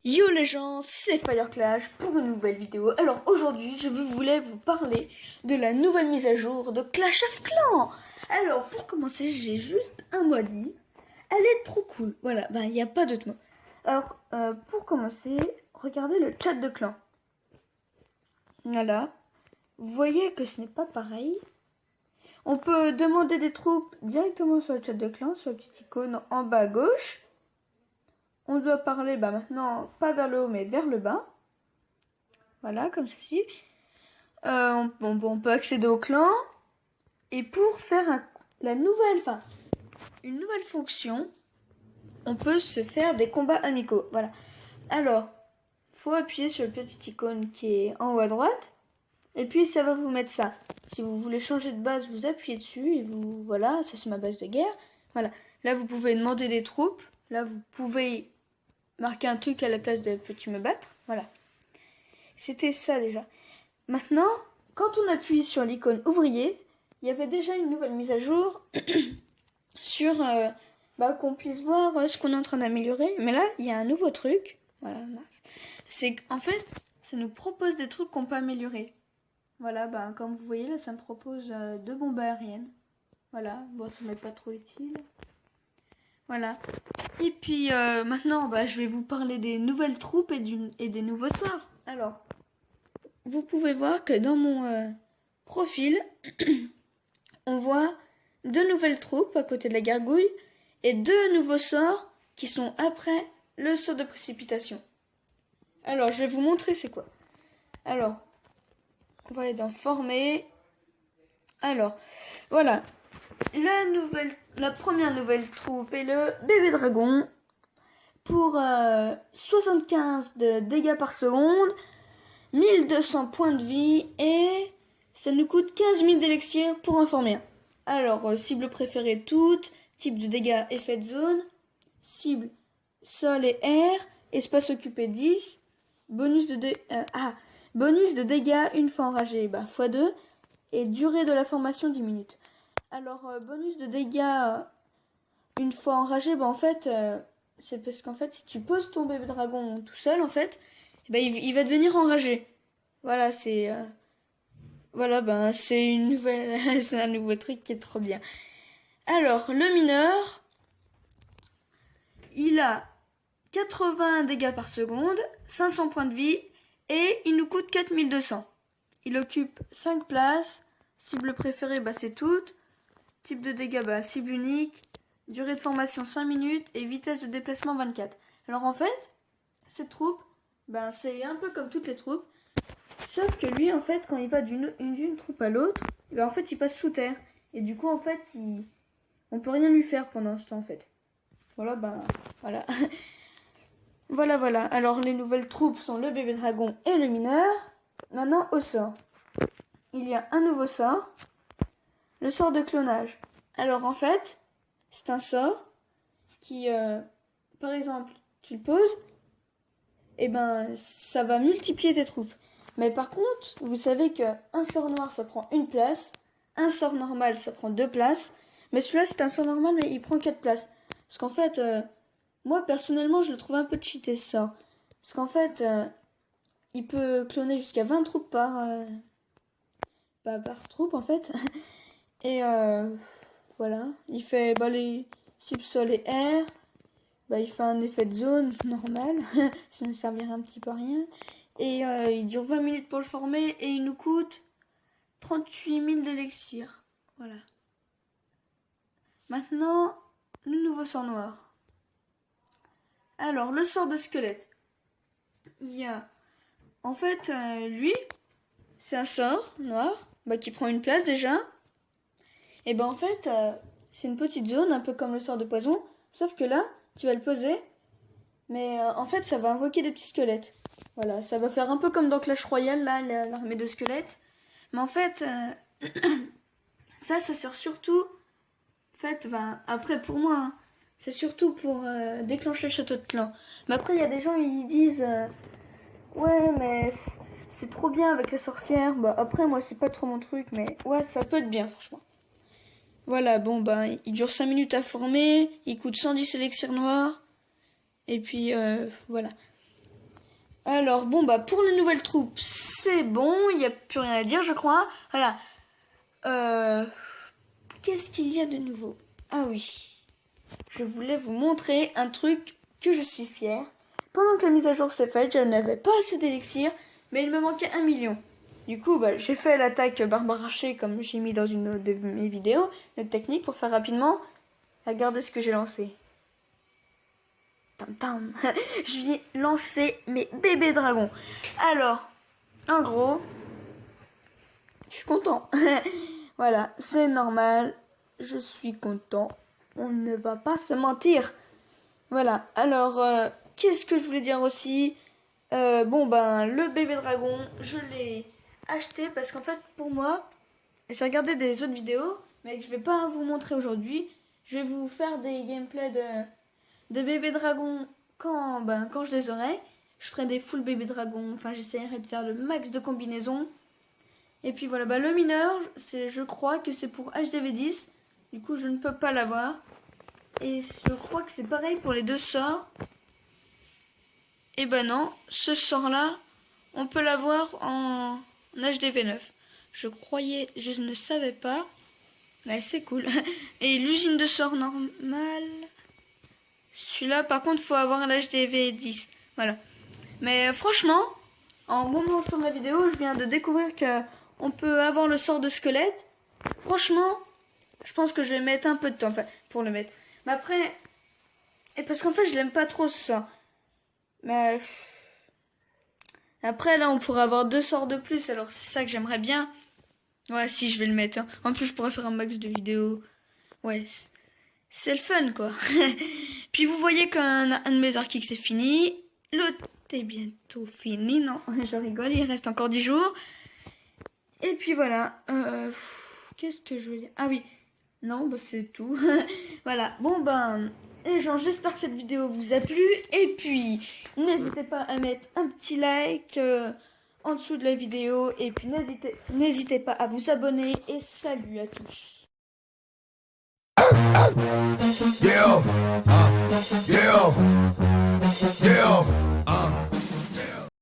Yo les gens, c'est Fireclash pour une nouvelle vidéo. Alors aujourd'hui, je voulais vous parler de la nouvelle mise à jour de Clash of Clans. Alors pour commencer, j'ai juste un mot à dire. Elle est trop cool. Voilà, il n'y a pas d'autre mot. Alors pour commencer, regardez le chat de clan. Voilà. Vous voyez que ce n'est pas pareil. On peut demander des troupes directement sur le chat de clan, sur la petite icône en bas à gauche. On doit parler maintenant, pas vers le haut, mais vers le bas. Voilà, comme ceci. On peut accéder au clan. Et pour faire une nouvelle fonction, on peut se faire des combats amicaux. Voilà. Alors, faut appuyer sur le petit icône qui est en haut à droite. Et puis, ça va vous mettre ça. Si vous voulez changer de base, vous appuyez dessus. Et vous, voilà, ça c'est ma base de guerre. Voilà. Là, vous pouvez demander des troupes. Là, vous pouvez marquer un truc à la place de peux-tu me battre. Voilà. C'était ça déjà. Maintenant, quand on appuie sur l'icône ouvrier, il y avait déjà une nouvelle mise à jour sur qu'on puisse voir ce qu'on est en train d'améliorer. Mais là, il y a un nouveau truc. Voilà. C'est qu'en fait, ça nous propose des trucs qu'on peut améliorer. Voilà, comme vous voyez là, ça me propose 2 bombes aériennes. Voilà, bon, ça m'est pas trop utile. Voilà. Et puis maintenant, je vais vous parler des nouvelles troupes et des nouveaux sorts. Alors, vous pouvez voir que dans mon profil, on voit 2 nouvelles troupes à côté de la gargouille et 2 nouveaux sorts qui sont après le sort de précipitation. Alors, je vais vous montrer c'est quoi. Alors, on va aller dans former. Alors, voilà. La première nouvelle troupe est le bébé dragon pour 75 de dégâts par seconde, 1200 points de vie et ça nous coûte 15 000 d'élixir pour informer un. Alors, cible préférée toute, type de dégâts effet de zone, cible sol et air, espace occupé 10, bonus de dégâts une fois enragé, x2 et durée de la formation 10 minutes. Alors, bonus de dégâts une fois enragé, en fait, c'est parce qu'en fait, si tu poses ton bébé dragon tout seul, en fait, il va devenir enragé. Voilà, c'est c'est une nouvelle, c'est un nouveau truc qui est trop bien. Alors, le mineur, il a 80 dégâts par seconde, 500 points de vie et il nous coûte 4200. Il occupe 5 places. Cible préférée, c'est toute. Type de dégâts, cible unique. Durée de formation 5 minutes et vitesse de déplacement 24. Alors en fait, cette troupe, c'est un peu comme toutes les troupes. Sauf que lui, en fait, quand il va d'une troupe à l'autre, en fait, il passe sous terre. Et du coup, en fait, on peut rien lui faire pendant ce temps, en fait. Voilà, voilà. Voilà. Alors, les nouvelles troupes sont le bébé dragon et le mineur. Maintenant, au sort. Il y a un nouveau sort. Le sort de clonage. Alors, en fait, c'est un sort qui, par exemple, tu le poses, et ça va multiplier tes troupes. Mais par contre, vous savez qu'un sort noir, ça prend 1 place. Un sort normal, ça prend 2 places. Mais celui-là, c'est un sort normal, mais il prend 4 places. Parce qu'en fait, moi, personnellement, je le trouve un peu cheaté, ce sort. Parce qu'en fait, il peut cloner jusqu'à 20 troupes par troupe, en fait. Et voilà. Il fait les cibles sol et air. Il fait un effet de zone normal. Ça ne servirait un petit peu à rien. Et il dure 20 minutes pour le former. Et il nous coûte 38 000 d'élixir. Voilà. Maintenant, le nouveau sort noir. Alors, le sort de squelette. Il y a... En fait, lui, c'est un sort noir qui prend 1 place déjà. Et en fait, c'est une petite zone, un peu comme le sort de poison. Sauf que là, tu vas le poser. Mais en fait, ça va invoquer des petits squelettes. Voilà, ça va faire un peu comme dans Clash Royale, là, l'armée de squelettes. Mais en fait, ça sert surtout... En fait, après, pour moi, c'est surtout pour déclencher le château de clan. Mais après, il y a des gens, ils disent... ouais, mais c'est trop bien avec les sorcières. Après, moi, c'est pas trop mon truc, mais ouais, ça peut être bien, franchement. Voilà, bon, ben, il dure 5 minutes à former, il coûte 110 élixirs noirs, et puis, voilà. Alors, bon, bah, pour les nouvelles troupes, c'est bon, il n'y a plus rien à dire, je crois. Voilà. Qu'est-ce qu'il y a de nouveau? Ah oui, je voulais vous montrer un truc que je suis fière. Pendant que la mise à jour s'est faite, je n'avais pas assez d'élixirs, mais il me manquait 1 million. Du coup, bah, j'ai fait l'attaque Barbare Archer comme j'ai mis dans une de mes vidéos, une technique pour faire rapidement. Regardez ce que j'ai lancé. Tam tam. Je lui ai lancé mes bébés dragons. Alors, en gros, je suis content. Voilà, c'est normal. Je suis content. On ne va pas se mentir. Voilà, alors, qu'est-ce que je voulais dire aussi? Bon, ben, le bébé dragon, je l'ai acheté parce qu'en fait, pour moi, j'ai regardé des autres vidéos, mais que je vais pas vous montrer aujourd'hui. Je vais vous faire des gameplays de bébé dragon quand je les aurai. Je ferai des full bébé dragon, enfin, j'essaierai de faire le max de combinaisons. Et puis voilà, bah, le mineur, je crois que c'est pour HDV10. Du coup, je ne peux pas l'avoir. Et je crois que c'est pareil pour les deux sorts. Et ben non, ce sort-là, on peut l'avoir en HDV9. Je ne savais pas. Mais c'est cool. Et l'usine de sort normale. Celui-là, par contre, faut avoir l'HDV10. Voilà. Mais franchement, en moment où je tourne la vidéo, je viens de découvrir que on peut avoir le sort de squelette. Franchement, je pense que je vais mettre un peu de temps pour le mettre. Mais après, et parce qu'en fait, je l'aime pas trop ce sort. Mais après, là, on pourrait avoir 2 sorts de plus. Alors, c'est ça que j'aimerais bien. Ouais, si, je vais le mettre. Hein. En plus, je pourrais faire un max de vidéos. Ouais, c'est le fun, quoi. Puis, vous voyez qu'un de mes archives, c'est fini. L'autre est bientôt fini. Non, je rigole, il reste encore 10 jours. Et puis, voilà. Qu'est-ce que je veux dire? Ah oui. Non, bah, c'est tout. Voilà. Bon, ben... les gens, j'espère que cette vidéo vous a plu. Et puis, n'hésitez pas à mettre un petit like en dessous de la vidéo. Et puis, n'hésitez pas à vous abonner. Et salut à tous. Yeah, yeah, yeah.